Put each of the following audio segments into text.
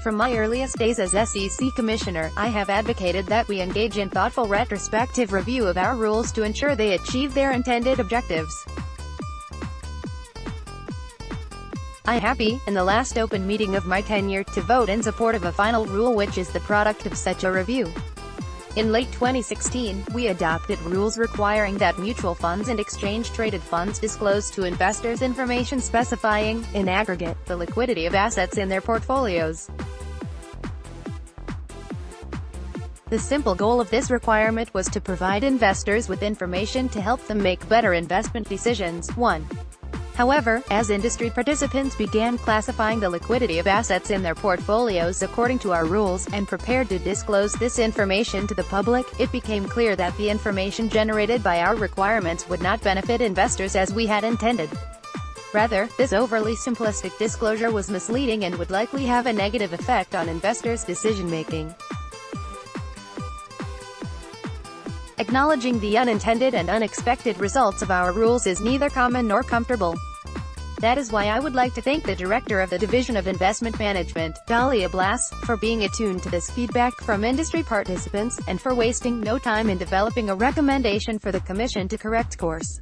From my earliest days as SEC Commissioner, I have advocated that we engage in thoughtful retrospective review of our rules to ensure they achieve their intended objectives. I am happy, in the last open meeting of my tenure, to vote in support of a final rule which is the product of such a review. In late 2016, we adopted rules requiring that mutual funds and exchange-traded funds disclose to investors information specifying, in aggregate, the liquidity of assets in their portfolios. The simple goal of this requirement was to provide investors with information to help them make better investment decisions. 1. However, as industry participants began classifying the liquidity of assets in their portfolios according to our rules, and prepared to disclose this information to the public, it became clear that the information generated by our requirements would not benefit investors as we had intended. Rather, this overly simplistic disclosure was misleading and would likely have a negative effect on investors' decision-making. Acknowledging the unintended and unexpected results of our rules is neither common nor comfortable. That is why I would like to thank the Director of the Division of Investment Management, Dahlia Blass, for being attuned to this feedback from industry participants, and for wasting no time in developing a recommendation for the Commission to correct course.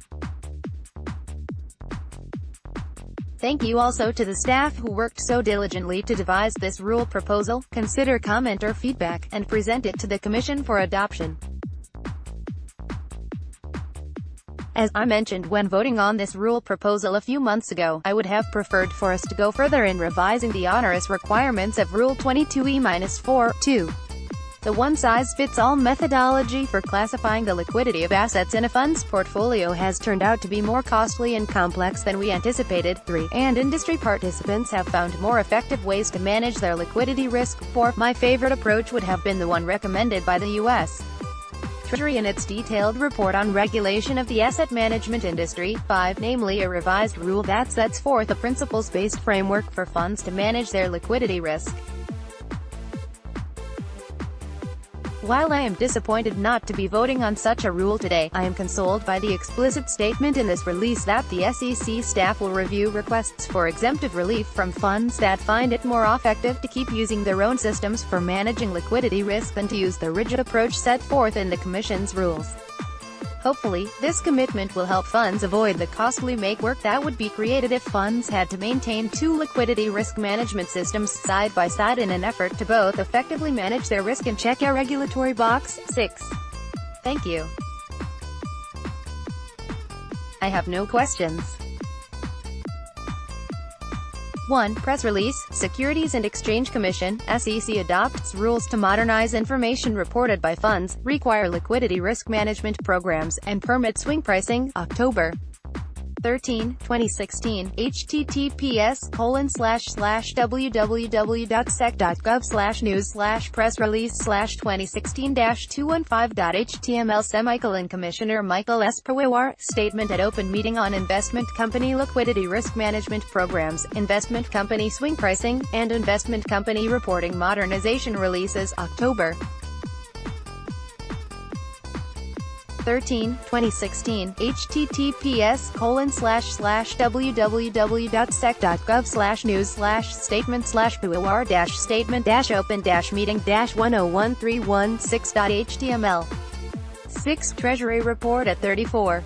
Thank you also to the staff who worked so diligently to devise this rule proposal, consider comment or feedback, and present it to the Commission for adoption. As I mentioned when voting on this rule proposal a few months ago, I would have preferred for us to go further in revising the onerous requirements of Rule 22E-4(2). The one-size-fits-all methodology for classifying the liquidity of assets in a fund's portfolio has turned out to be more costly and complex than we anticipated. 3. And industry participants have found more effective ways to manage their liquidity risk. 4. My favorite approach would have been the one recommended by the U.S. Treasury in its detailed report on regulation of the asset management industry. 5. Namely, a revised rule that sets forth a principles-based framework for funds to manage their liquidity risk. While I am disappointed not to be voting on such a rule today, I am consoled by the explicit statement in this release that the SEC staff will review requests for exemptive relief from funds that find it more effective to keep using their own systems for managing liquidity risk than to use the rigid approach set forth in the Commission's rules. Hopefully, this commitment will help funds avoid the costly make-work that would be created if funds had to maintain two liquidity risk management systems side by side in an effort to both effectively manage their risk and check a regulatory box. 6. Thank you. I have no questions. 1. Press release. Securities and Exchange Commission, SEC adopts rules to modernize information reported by funds, require liquidity risk management programs, and permit swing pricing. October 13, 2016, https://www.sec.gov/news/press release/2016-215.html. Commissioner Michael S. Pawar, statement at open meeting on investment company liquidity risk management programs, investment company swing pricing, and investment company reporting modernization releases. October 13, 2016, https://www.sec.gov/news/statement/pawar-statement-open-meeting-101316.html. 6. Treasury Report at 34.